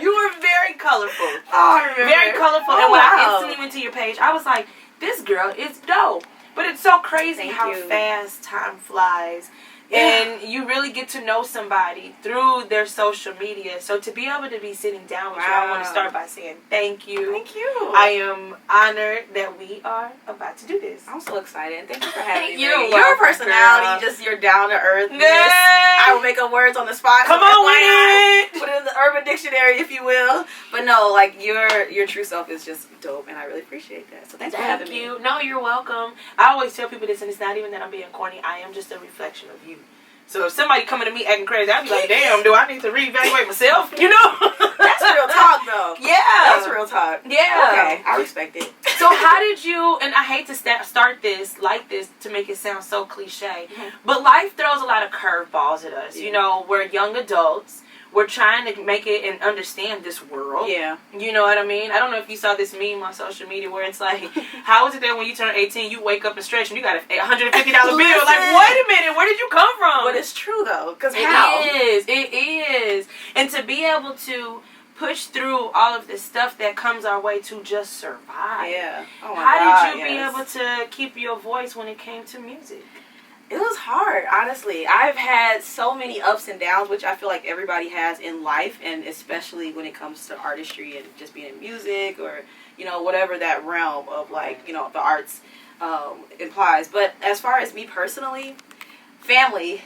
You were very colorful. Oh, I remember. Very colorful. Oh, and when I wow. instantly went to your page, I was like, this girl is dope. But it's so crazy Thank how you. fast time flies. Yeah. And you really get to know somebody through their social media. So to be able to be sitting down with you, I want to start by saying thank you. Thank you. I am honored that we are about to do this. I'm so excited. Thank you for having me. You're Your welcome, personality, girl. just your down to earth. Yay! I will make up words on the spot. Come so on with FYI, it! Put it in the Urban Dictionary, if you will. But no, like your true self is just dope, and I really appreciate that. So thanks for having me. Thank you. No, you're welcome. I always tell people this, and it's not even that I'm being corny. I am just a reflection of you. So if somebody coming to me acting crazy, I'd be like, damn, do I need to reevaluate myself? You know? That's real talk, though. Yeah. That's real talk. Yeah. Okay, I respect it. So how did you, and I hate to start this like this to make it sound so cliche, but life throws a lot of curveballs at us. You know, we're young adults. We're trying to make it and understand this world. Yeah. You know what I mean? I don't know if you saw this meme on social media where it's like, how is it that when you turn 18, you wake up and stretch and you got a $150 bill? Like, wait a minute, where did you come from? But it's true, though, because It is. And to be able to push through all of this stuff that comes our way to just survive. Yeah. Oh my How God, did you be able to keep your voice when it came to music? It was hard, honestly. I've had so many ups and downs, which I feel like everybody has in life, and especially when it comes to artistry and just being in music or, you know, whatever that realm of, like, you know, the arts implies. But as far as me personally, family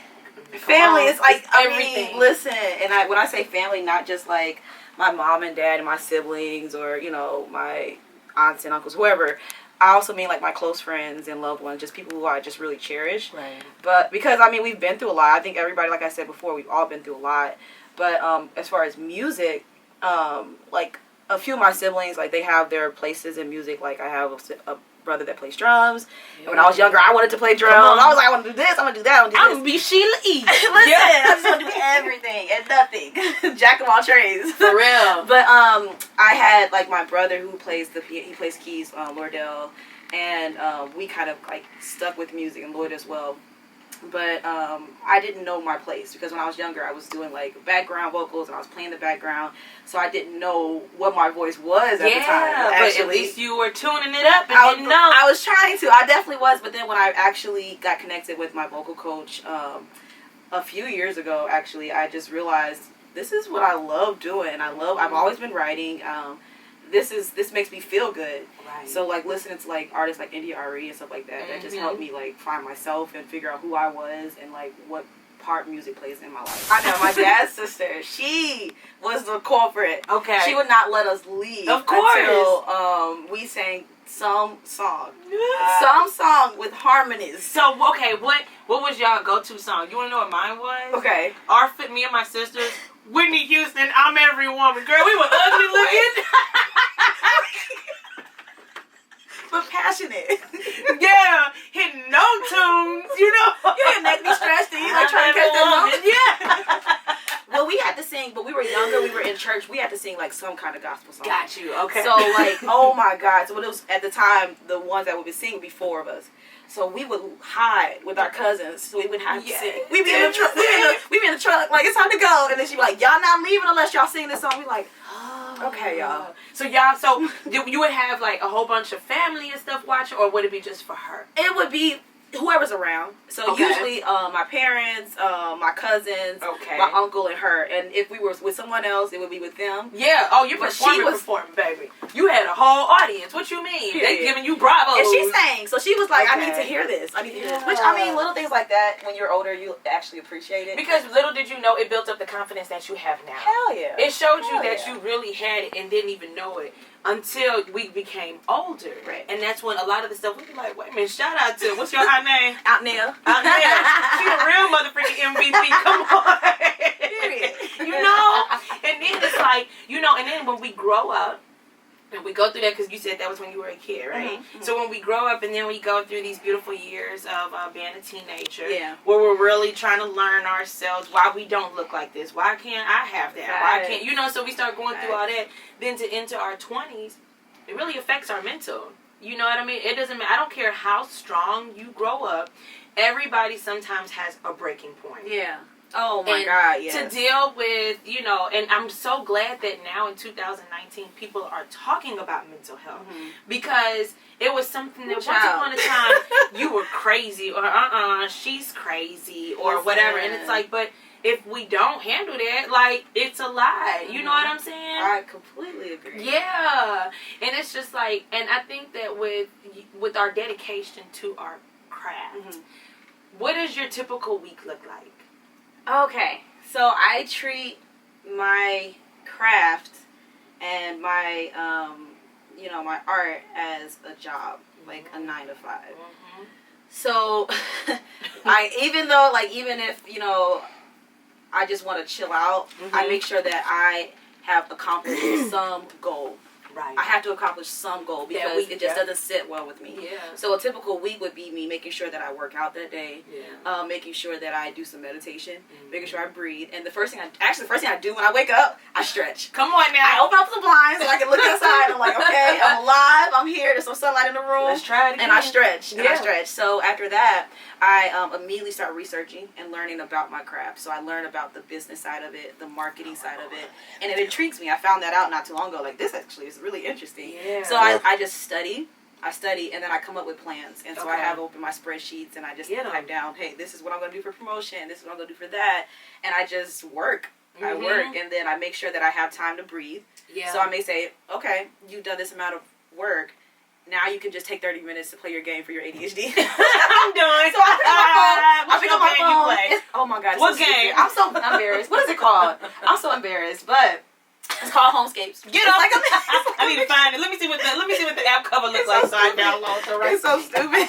is like everything. Listen, and when I say family, not just like my mom and dad and my siblings or, you know, my aunts and uncles, whoever. I also mean like my close friends and loved ones, just people who I just really cherish. Right. But because, I mean, we've been through a lot. I think everybody, like I said before, we've all been through a lot. But as far as music, like a few of my siblings, like they have their places in music. Like I have a brother that plays drums. Yeah. And when I was younger, I wanted to play drums. I was like, I want to do this, I want to do that, I want to do this. I'm going to be Sheila E. Listen, I just want to do everything and nothing. Jack of all trades. For real. But I had like my brother who plays he plays keys, Lordell, and we kind of like stuck with music, and Lloyd as well. But I didn't know my place because when I was younger, I was doing like background vocals and I was playing the background, so I didn't know what my voice was at the time. Actually, but at least you were tuning it up and didn't know. I was trying to. I definitely was, but then when I actually got connected with my vocal coach a few years ago, actually, I just realized this is what I love doing. I've always been writing. This makes me feel good. Right. So like listening to like artists like India Ari and stuff like that, that just helped me like find myself and figure out who I was and like what part music plays in my life. I know my dad's sister, she was the culprit. Okay. She would not let us leave. Of course. Until we sang some song. Some song with harmonies. So okay, what was y'all go-to song? You wanna know what mine was? Okay. Me and my sisters, Whitney Houston, I'm Every Woman. Girl, we were ugly looking. But passionate. Yeah, hitting no tunes, you know. You didn't make me stressed. You like trying to catch that moment. Yeah. Well, we had to sing, but we were younger. We were in church. We had to sing like some kind of gospel song. Got you. Okay. So like, oh my God. So when it was at the time, the ones that would be singing would be four of us. So we would hide with our cousins, so we wouldn't have to sing. We'd be in the truck. We'd be in the truck, like it's time to go. And then she'd be like, "Y'all not leaving unless y'all sing this song." We like, oh, okay, y'all. So you would have like a whole bunch of family and stuff watching, or would it be just for her? It would be whoever's around. So usually my parents, my cousins, my uncle and her. And if we were with someone else, it would be with them. Yeah. Oh, you're performing, baby. You had a whole audience. What you mean? Yeah. They giving you bravos. And she sang. So she was like, I need to hear this. I need to hear this. Which, I mean, little things like that, when you're older, you actually appreciate it. Because little did you know, it built up the confidence that you have now. Hell yeah. It showed you that you really had it and didn't even know it until we became older. Right. And that's when a lot of the stuff, we be like, wait a minute, shout out to, what's your high name? Out there. She a real motherfucking MVP. Come on. Period. You know? And then it's like, you know, and then when we grow up, and we go through that, because you said that was when you were a kid, right? Mm-hmm. So when we grow up and then we go through these beautiful years of being a teenager, where we're really trying to learn ourselves, why we don't look like this, why can't I have that, why can't, you know, so we start going through all that. Then to enter our 20s, it really affects our mental. You know what I mean? It doesn't matter. I don't care how strong you grow up. Everybody sometimes has a breaking point. Yeah. Oh my and God, yes. to deal with, you know, and I'm so glad that now in 2019 people are talking about mental health because it was something that once upon a time you were crazy or she's crazy or whatever, and it's like, but if we don't handle that, like, it's a lie. You know what I'm saying? I completely agree. Yeah. And it's just like, and I think that with our dedication to our craft, what does your typical week look like? Okay. So I treat my craft and my, you know, my art as a job, like a 9 to 5. So even if, you know, I just want to chill out, I make sure that I have accomplished some goal. Right. I have to accomplish some goal because it just doesn't sit well with me. Yeah. So a typical week would be me making sure that I work out that day, making sure that I do some meditation, making sure I breathe. And the first thing I do when I wake up, I stretch. Come on now. I open up the blinds so I can look outside. I'm like, okay, I'm alive. I'm here. There's some sunlight in the room. Let's try it again. And I stretch. And I stretch. So after that, I immediately start researching and learning about my craft. So I learn about the business side of it, the marketing side of it, and it intrigues me. I found that out not too long ago. Like, this actually is really interesting. Yeah. So I just study, and then I come up with plans. And so I have open my spreadsheets, and I just type down, hey, this is what I'm going to do for promotion. This is what I'm going to do for that. And I just work. I work, and then I make sure that I have time to breathe. Yeah. So I may say, okay, you've done this amount of work. Now you can just take 30 minutes to play your game for your ADHD. I'm done. So I pick up my phone. Oh my God. What game? I'm so embarrassed. What is it called? I'm so embarrassed, but it's called Homescapes. Get up. I need to find it. Let me see what the app cover looks like so I download it. It's so stupid.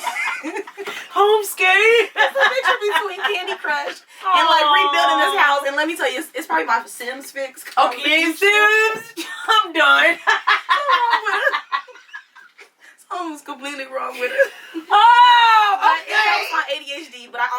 Homescape. It's a picture between Candy Crush and like rebuilding this house. And let me tell you, it's probably my Sims fix. Okay, Sims. I'm done. Something's completely wrong with it. Oh, it helps my ADHD, but it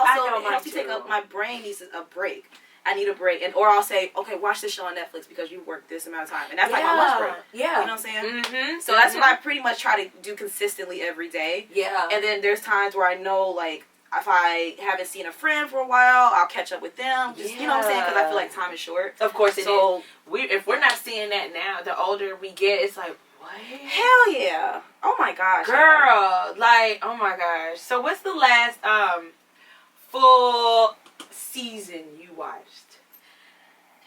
helps me take up. My brain needs a break. I need a break, or I'll say, okay, watch this show on Netflix because you worked this amount of time, and that's like my lunch break. Yeah, you know what I'm saying? So that's what I pretty much try to do consistently every day. Yeah, and then there's times where I know, like, if I haven't seen a friend for a while, I'll catch up with them. Just, you know what I'm saying? Because I feel like time is short. Of course it is. If we're not seeing that now, the older we get, it's like, what? Hell yeah. Oh my gosh. Girl, like, oh my gosh. So what's the last full season you watched?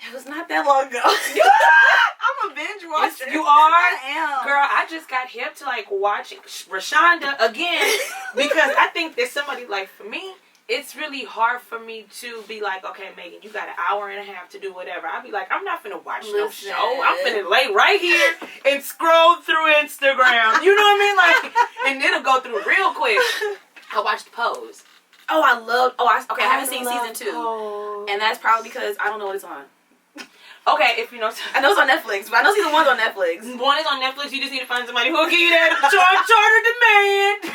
It was not that long ago. I'm a binge watcher. You are? I am. Girl, I just got hip to like watching Rashonda again because I think there's somebody like, for me, it's really hard for me to be like, okay, Megan, you got an hour and a half to do whatever. I'll be like, I'm not finna watch no show. I'm finna lay right here and scroll through Instagram. You know what I mean? Like, and it'll go through real quick. I watched Pose. Oh, I haven't seen season 2. Pose. And that's probably because I don't know what it's on. Okay, if you know. I know it's on Netflix, but I know season 1's on Netflix. One is on Netflix. You just need to find somebody who will give you that charter demand.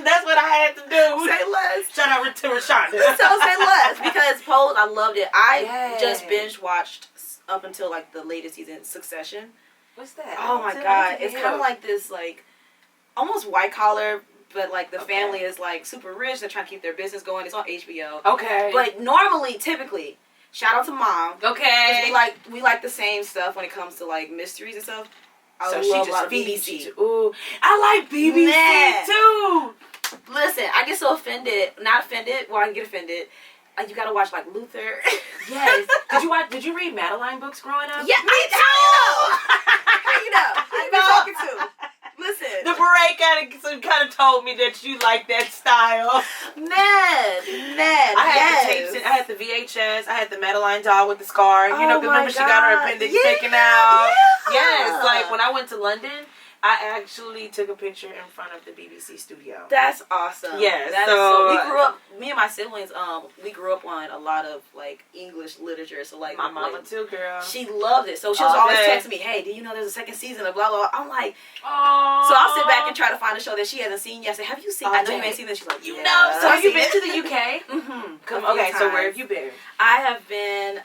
That's what I had to do. Say less. Shout out to Rashonda. So say less, because Pose, I loved it. I just binge watched up until like the latest season, Succession. What's that? Oh my God, it's kind of like this, like almost white collar. But, like, the family is, like, super rich. They're trying to keep their business going. It's on HBO. Okay. But normally, typically, shout out to Mom. Okay. We like the same stuff when it comes to, like, mysteries and stuff. I love a lot of BBC. Ooh. I like BBC, too. Listen, I get so offended. Not offended. Well, I get offended. Like, you gotta watch, like, Luther. Yes. Did you read Madeline books growing up? Yeah, me too. How you know? I've been talking to. Listen. The beret kind of told me that you like that style. Ned. I had the tapes. I had the VHS. I had the Madeline doll with the scar. You know, because remember she got her appendix taken out. Yeah. Yes. Like when I went to London, I actually took a picture in front of the BBC studio. That's awesome. Yes. So we grew up. Me and my siblings, we grew up on a lot of like English literature. So like my mama too, girl. She loved it. So she was always texting me, "Hey, do you know there's a second season of blah blah?" I'm like, oh. So I'll sit back and try to find a show that she hasn't seen yet. I say, "Have you seen? I know you ain't seen this." She's like, "Yeah." So have you been to the UK? Mm-hmm. Okay. So where have you been? I have been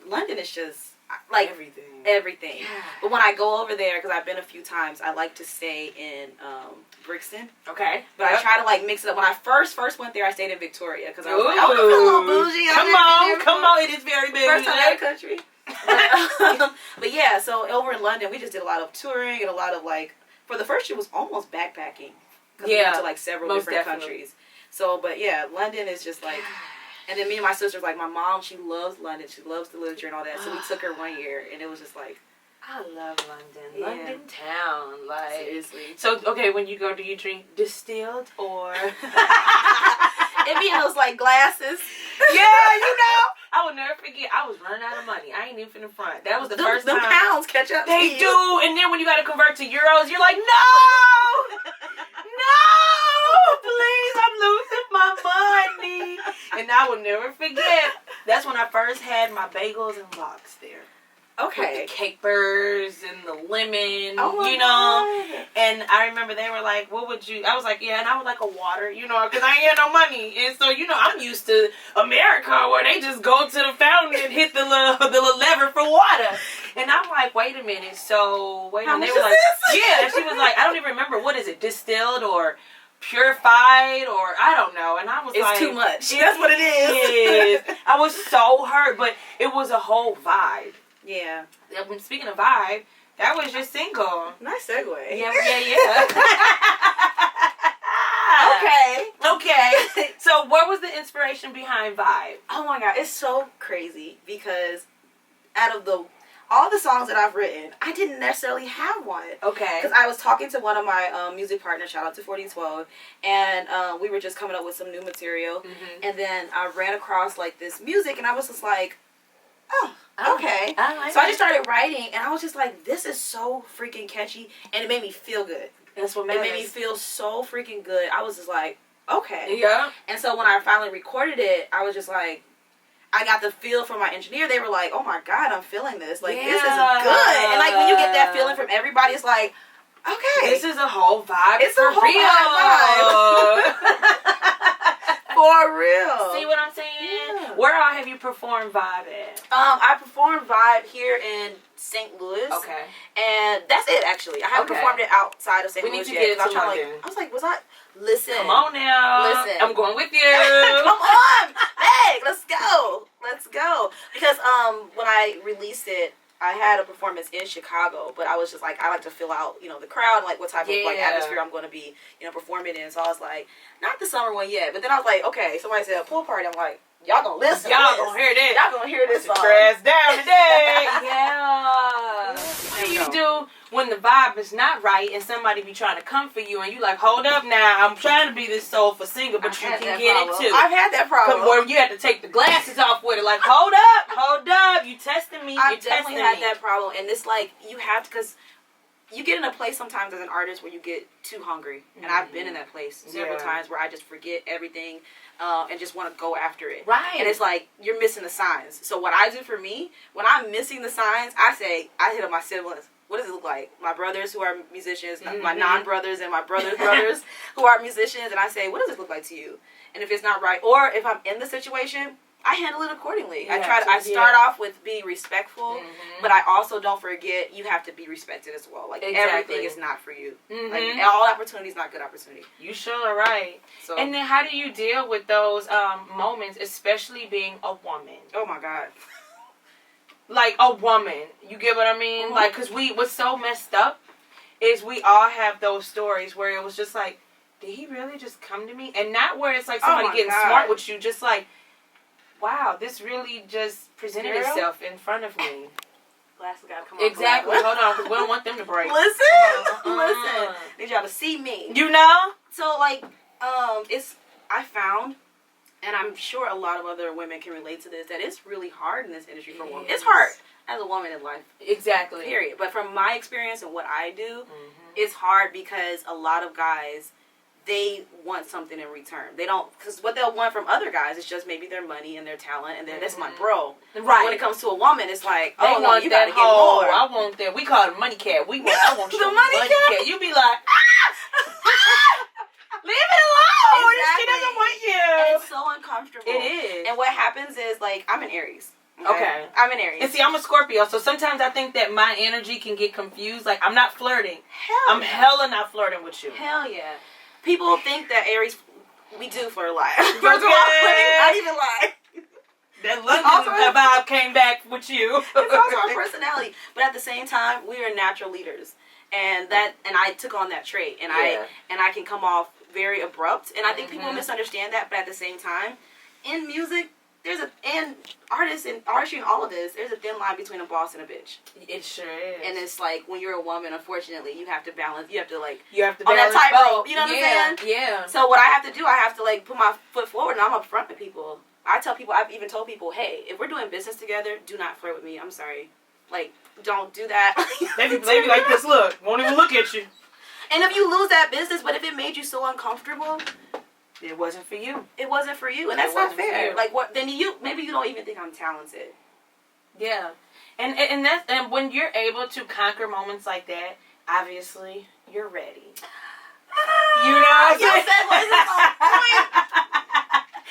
London is just like everything. Yeah. But when I go over there, because I've been a few times, I like to stay in Brixton. Okay. But I try to like mix it up. When I first went there, I stayed in Victoria because I was like, I want to feel a little bougie. Come on, it is very big. First time out of the country. But yeah, so over in London, we just did a lot of touring and a lot of like, for the first year was almost backpacking. Because we went to like several different countries. So, but yeah, London is just like, and then me and my sister's like, my mom, she loves London. She loves the literature and all that. So we took her 1 year and it was just like, I love London. Yeah. London town. Like, seriously. so, okay, when you go, do you drink distilled or? It be in those like glasses. Yeah, you know. I will never forget. I was running out of money. I ain't even from the front. That was the first time. The pounds catch up. They do. And then when you got to convert to euros, you're like, no! No! Please, I'm losing my money. And I will never forget. That's when I first had my bagels and lox there. Okay. With the capers and the lemon, Oh, you know. God. And I remember they were like, what would you, I was like, yeah, and I would like a water, you know, because I ain't had no money. And so, you know, I'm used to America where they just go to the fountain and hit the little lever for water. And I'm like, wait a minute. So, wait a minute. They were like, yeah. And she was like, I don't even remember. What is it? Distilled or purified or I don't know. And I was like, it's too much. That's what it is. I was so hurt, but it was a whole vibe. Yeah. Speaking of vibe, that was your single. Nice segue. Yeah. Okay. So what was the inspiration behind Vibe? Oh my God, it's so crazy because out of all the songs that I've written, I didn't necessarily have one. Okay. Because I was talking to one of my music partners, shout out to 4012, and we were just coming up with some new material. Mm-hmm. And then I ran across like this music and I was just like, oh, okay. So I just started writing and I was just like, this is so freaking catchy and it made me feel good. That's what It matters. made me feel so freaking good. I was just like, okay. Yeah. And so when I finally recorded it, I was just like, I got the feel from my engineer. They were like, oh my God, I'm feeling this. Like, this is good. And like when you get that feeling from everybody, it's like, okay. This is a whole vibe. It's for a whole real. vibe. For real. See what I'm saying? Yeah. Where all have you performed Vibe at? I performed Vibe here in St. Louis. Okay. And that's it, actually. I haven't performed it outside of St. We Louis need to yet. get it to I London. was like, listen. Come on now. Listen. I'm going with you. Come on. Hey, let's go. Let's go. Because when I released it, I had a performance in Chicago, but I was just like, I like to fill out, the crowd, and like what type of like atmosphere I'm going to be, performing in. So I was like, not the summer one yet. But then I was like, okay, somebody said a pool party. I'm like, y'all gonna listen. Y'all gonna hear this. Y'all gonna hear this song. Dress down today. Yeah. What do you do when the vibe is not right and somebody be trying to come for you and you like, hold up now, I'm trying to be this soulful singer, but you can get it too. I've had that problem. Where you had to take the glasses off with it, like, hold up, you testing me, I've definitely had that problem, and it's like, you have to, because you get in a place sometimes as an artist where you get too hungry, and I've been in that place several times where I just forget everything and just want to go after it. Right. And it's like, you're missing the signs. So what I do for me, when I'm missing the signs, I hit up my siblings. What does it look like? My brothers who are musicians, my non-brothers and my brothers' brothers who are musicians, and I say, what does it look like to you? And if it's not right, or if I'm in the situation, I handle it accordingly. I start off with being respectful, but I also don't forget you have to be respected as well. Like, everything is not for you. Like, all opportunity is not good opportunity. You sure are right. So, and then how do you deal with those moments, especially being a woman? Oh my God. Like a woman, you get what I mean? Mm-hmm. Like, because what's so messed up is we all have those stories where it was just like, did he really just come to me? And not where it's like somebody getting smart with you, just like, wow, this really just presented itself in front of me. Glasses gotta come on. Exactly. Hold on, because we don't want them to break. Listen. Need y'all to see me. You know? So, like, I found, and I'm sure a lot of other women can relate to this, that it's really hard in this industry for women. It's hard as a woman in life. Exactly. Period. But from my experience and what I do, it's hard because a lot of guys, they want something in return. They don't, because what they'll want from other guys is just maybe their money and their talent, and then that's my bro. Right. When it comes to a woman, it's like, they no, you gotta get more. I want that. We call it money cat. I want the your money cat. You be like, leave it alone. She doesn't want you. And it's so uncomfortable. It is. And what happens is, like, I'm an Aries. Okay. I'm an Aries. And see, I'm a Scorpio, so sometimes I think that my energy can get confused. Like, I'm not flirting. I'm hella not flirting with you. Hell yeah. People think that Aries, we do flirt a lot. First of all, not even lie. That London vibe came back with you. It's also our personality. But at the same time, we are natural leaders. And I took on that trait. And I can come off very abrupt. And I think people misunderstand that, but at the same time, in music, and artistry and all of this, there's a thin line between a boss and a bitch. It sure is. And it's like, when you're a woman, unfortunately, you have to balance. You have to balance on that tightrope. You know what I'm saying? Yeah. So what I have to do, I have to like put my foot forward, and I'm upfront with people. I've even told people, hey, if we're doing business together, do not flirt with me. I'm sorry. Like, don't do that. They be like this, look. Won't even look at you. And if you lose that business, but if it made you so uncomfortable, it wasn't for you. It wasn't for you, and that's not fair. Like, what? Then maybe you don't even think I'm talented. Yeah, and when you're able to conquer moments like that, obviously you're ready. You know, your voice is on point.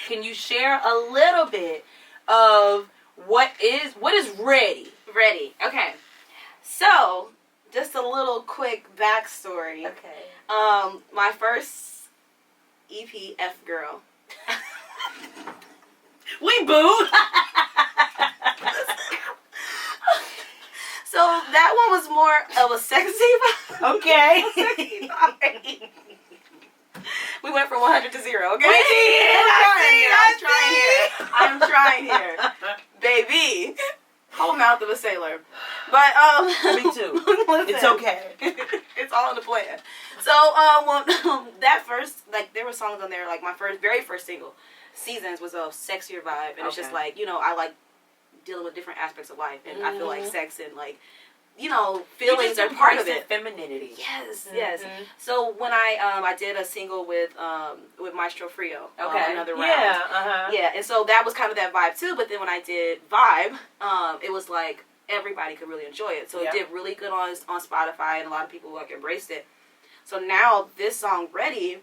Can you share a little bit of what is ready? Ready. Okay. So, just a little quick backstory. Okay. My first EP, F Girl. We booed. So that one was more of a sexy vibe. Okay. We went from 100 to 0. Okay. I'm trying here. Baby. Whole mouth of a sailor. But me too. Listen, it's okay. It's all in the plan. So that first, like, there were songs on there, like my very first single, Seasons, was a sexier vibe, and it's just like, you know, I like dealing with different aspects of life, and I feel like sex and, like, you know, feelings are part of it. Femininity. Yes, yes. So when I did a single with Maestro Frio, Another Round. Yeah, and so that was kind of that vibe too. But then when I did Vibe, it was like everybody could really enjoy it. So it did really good on Spotify, and a lot of people like embraced it. So now this song Ready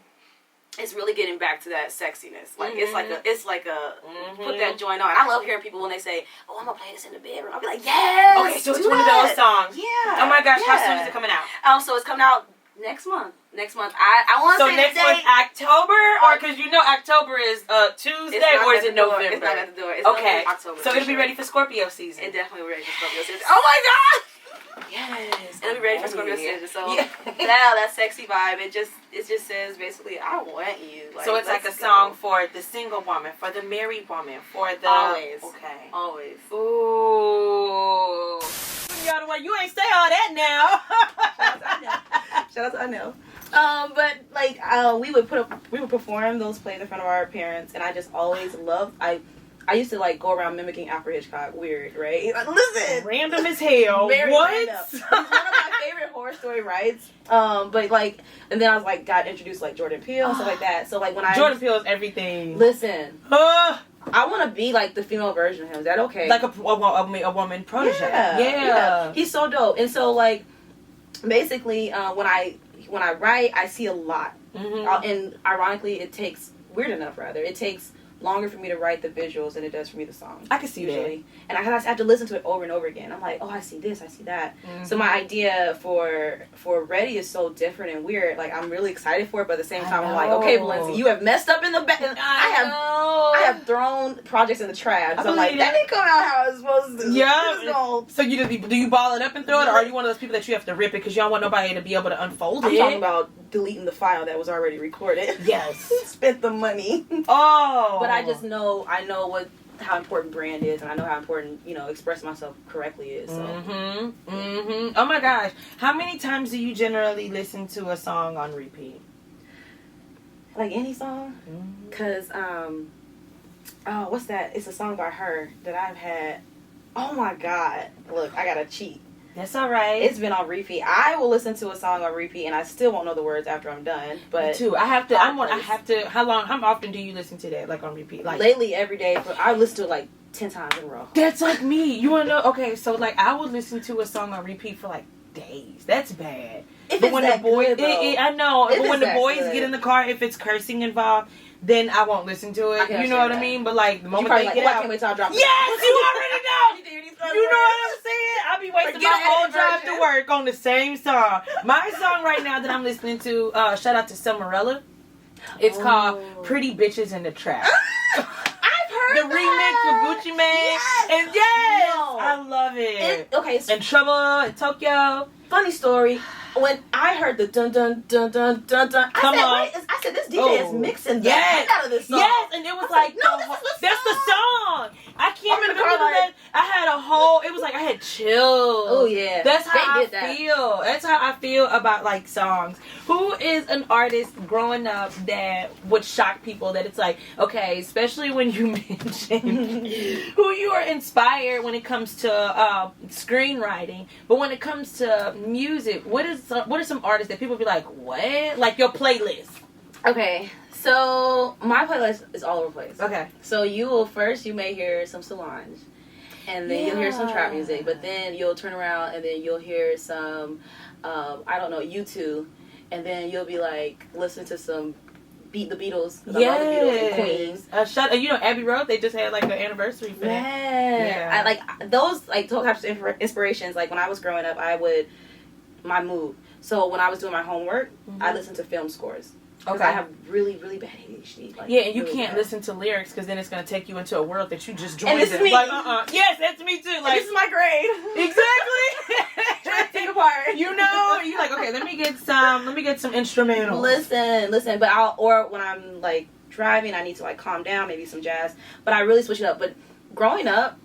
is really getting back to that sexiness. Like it's like a put that joint on. And I love hearing people when they say, "Oh, I'm gonna play this in the bedroom." I'll be like, "Yes." Okay, so it's one of those songs. Yeah. Oh my gosh, how soon is it coming out? So it's coming out next month. I want to say next month, October, or because you know October is Tuesday, or is it November? It's not at the door. It's okay, October. So it'll be ready for Scorpio season. It definitely will be ready for Scorpio season. Oh my god! Yes, it'll be ready for Scorpio season. So now that sexy vibe, it just says basically, I want you. Like, so it's like a song for the single woman, for the married woman, for the always. Okay, always. Ooh. You ain't say all that now. Shout out to I know. But like we would perform those plays in front of our parents, and I just always loved. I used to like go around mimicking Alfred Hitchcock. Weird, right? Like, listen, random as hell. What? It's one of my favorite horror story rides. But like, and then I was like, got introduced like Jordan Peele and stuff like that. So like when Jordan Peele is everything. Listen. I want to be like the female version of him. Is that okay? Like a woman protege. Yeah. He's so dope. And so like, basically, when I write, I see a lot. And ironically, it takes longer for me to write the visuals than it does for me the song. I can see usually. that. And I have to listen to it over and over again. I'm like, oh, I see this, I see that. So my idea for Ready is so different and weird. Like, I'm really excited for it, but at the same time, I'm like, okay, Valencia, you have messed up in the back. I have thrown projects in the trash. So I'm like, that didn't come out how it was supposed to. Yeah. So do you ball it up and throw it, or are you one of those people that you have to rip it because you don't want nobody to be able to unfold it? I'm talking about deleting the file that was already recorded. Yes. Spent the money. Oh. But I know how important brand is, and I know how important, expressing myself correctly is. So. Oh my gosh. How many times do you generally listen to a song on repeat? Like any song? Because, what's that? It's a song by her that I've had. Oh my God. Look, I gotta cheat. That's all right. It's been on repeat. I will listen to a song on repeat, and I still won't know the words after I'm done. But me too. I have to. How often do you listen to that, like on repeat? Like lately, every day. But I listen to it like 10 times in a row. That's like me. You wanna know? Okay, so like I would listen to a song on repeat for like days. That's bad. But when the boys, I know. But when the boys get in the car, if it's cursing involved, then I won't listen to it. You know what I mean? But like the moment they get out, I can't wait till I drop it. yes, you already know. You know what I'm saying? I'll be wasting my whole drive to work on the same song. My song right now that I'm listening to, shout out to Summerella. It's called Pretty Bitches in the Trap. I've heard the remix with Gucci Mane. Yes. And I love it. Okay. So and Trouble in Tokyo. Funny story. When I heard the dun dun dun dun dun dun, I said this DJ is mixing the heck out of this song. Yes, and it was like, no, that's the song. I can't remember that. I had a whole. It was like I had chills. Oh yeah, that's how I feel. That's how I feel about like songs. Who is an artist growing up that would shock people? That it's like, okay, especially when you mention who you are inspired when it comes to screenwriting, but when it comes to music, what are some artists that people be like, what? Like your playlist. Okay, so my playlist is all over the place. Okay. So you may hear some Solange, and then you'll hear some trap music, but then you'll turn around and then you'll hear some, I don't know, U2, and then you'll be like, listen to some the Beatles. I love the Beatles and Queen. You know, Abbey Road, they just had like an anniversary for that. Yeah. I like those types of inspirations. Like when I was growing up, my mood. So when I was doing my homework, I listened to film scores. Because I have really, really bad ADHD. Like, yeah, and you really can't bad. listen to lyrics because then it's going to take you into a world that you just joined and this in. Is me. Like, yes, that's me too. Like, this is my grade. Exactly. Trying to take apart. You know, you're like, okay, let me get some instrumental. Listen, but or when I'm like driving, I need to like calm down, maybe some jazz. But I really switch it up. But growing up,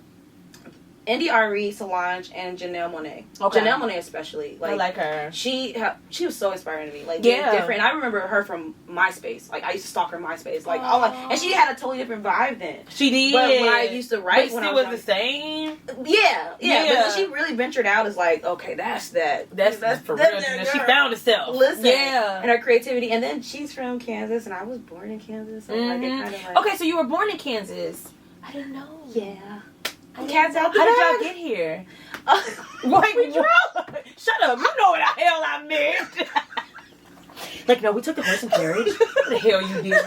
Indy.Arie, Solange, and Janelle Monáe. Okay. Janelle Monáe especially. Like, I like her. She was so inspiring to me. Like, different. And I remember her from MySpace. Like, I used to stalk her MySpace. Like, and she had a totally different vibe then. She did. But when I used to write, but it was the same. Yeah. But when she really ventured out, it's like, okay, that's that. That's for real. She found herself. Listen. Yeah. And her creativity. And then she's from Kansas, and I was born in Kansas. So like, it kind of like... Okay, so you were born in Kansas. I didn't know. Yeah. Cats out the How bag. did y'all get here? We drove. Shut up. You know what the hell I meant. Like, no, we took the horse and carriage. What the hell you did? No,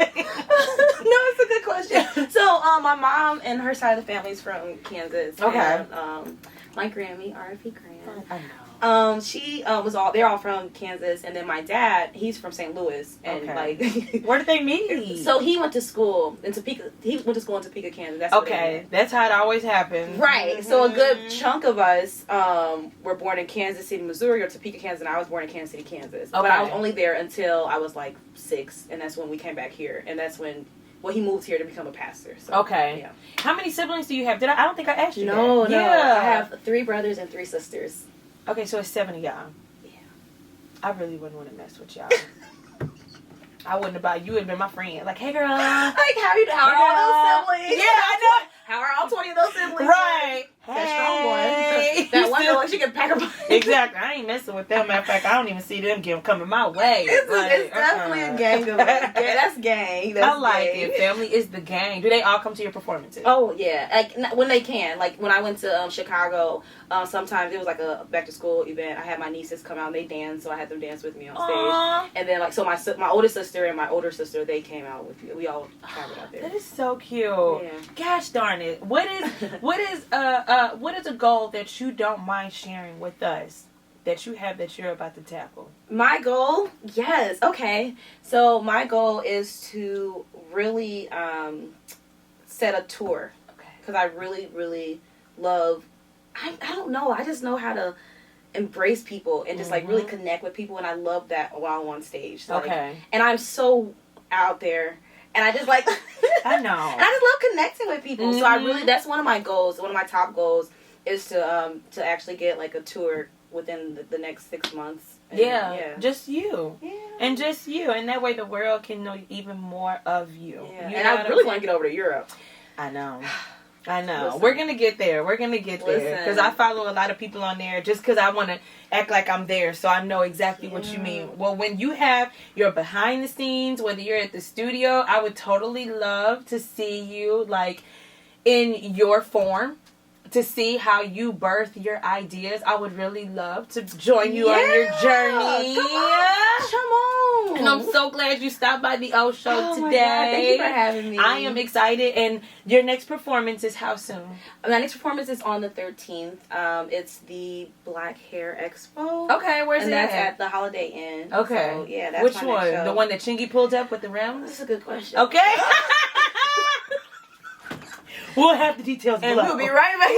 it's a good question. So, my mom and her side of the family is from Kansas. Okay. And, my Grammy, R.I.P. Graham. I know. They're all from Kansas, and then my dad, he's from St. Louis, and like, where did they meet? So he went to school in Topeka. He went to school in Topeka, Kansas. That's that's how it always happens, right? Mm-hmm. So a good chunk of us were born in Kansas City, Missouri, or Topeka, Kansas, and I was born in Kansas City, Kansas. Okay. But I was only there until I was like 6, and that's when we came back here, and that's when. Well, he moved here to become a pastor. So, okay. Yeah. How many siblings do you have? I don't think I asked you. No. I have 3 brothers and 3 sisters. Okay, so it's 7 of y'all. Yeah. I really wouldn't want to mess with y'all. I wouldn't have you would have been my friend. Like, hey girl. Like, how are all those siblings? Yeah, I know. How are all 20 of those siblings? Right. That strong one. That one girl, like, she can pack her. Exactly. I ain't messing with them. Matter of fact, I don't even see them coming my way. It's definitely a gang of us. That's gang. That's I like it. Family is the gang. Do they all come to your performances? Oh, yeah. Like, when they can. Like, when I went to Chicago, sometimes it was like a back-to-school event. I had my nieces come out and they danced, so I had them dance with me on stage. Aww. And then, like, so my oldest sister and my older sister, they came out with me. We all traveled out there. That is so cute. Yeah. Gosh darn it. What is a goal that you don't mind sharing with us that you have that you're about to tackle? My goal? Yes. Okay. So my goal is to really set a tour. Okay. Because I really, really love, I don't know, I just know how to embrace people and just like really connect with people, and I love that while I'm on stage. So, okay. And I'm so out there. And I just like, I know. And I just love connecting with people. So I really, that's one of my goals. One of my top goals is to actually get like a tour within the next 6 months. And, yeah. Just you. Yeah. And just you. And that way the world can know even more of you. Yeah. You and I really want to get over to Europe. I know. I know. Listen. We're going to get there. We're going to get there. Because I follow a lot of people on there just because I want to act like I'm there so I know exactly what you mean. Well, when you have your behind the scenes, whether you're at the studio, I would totally love to see you like in your form, to see how you birth your ideas. I would really love to join you on your journey. Come on. And I'm so glad you stopped by the O Show today. My God, thank you for having me. I am excited. And your next performance is how soon? My next performance is on the 13th. It's the Black Hair Expo. Okay, where's and it that's at? at the Holiday Inn. Okay. So, yeah, that's which my one? next show. The one that Chingy pulled up with the rims? That's a good question. Okay. We'll have the details And below. we'll be right back.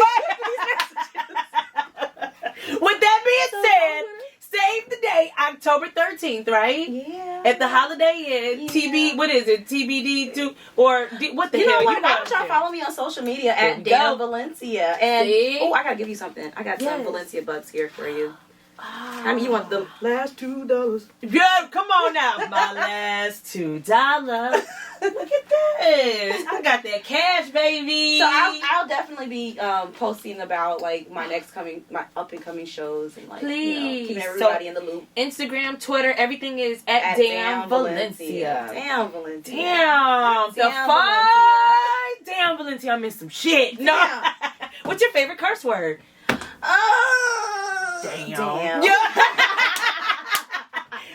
With that being said, save the date, October 13th, right? Yeah. At the Holiday Inn, TB, what is it? TBD to or what the You hell? know what? You Why don't y'all follow me on social media There at we Dan go. Valencia? And See? oh, I gotta give you something. I got some Yes. Valencia bucks here for you. I mean, you want the last $2? Yeah, come on now. My last $2. Look at this. I got that cash, baby. So I'll definitely be posting about like my up and coming shows and like Please. keeping everybody in the loop. Instagram, Twitter, everything is at Damn Valencia. Damn Valencia. Damn. The Damn fuck? Damn Valencia, I missed some shit. No. Damn. What's your favorite curse word? Damn. Yeah.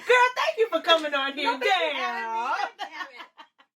Girl, thank you for coming on here. No, thank you for Damn.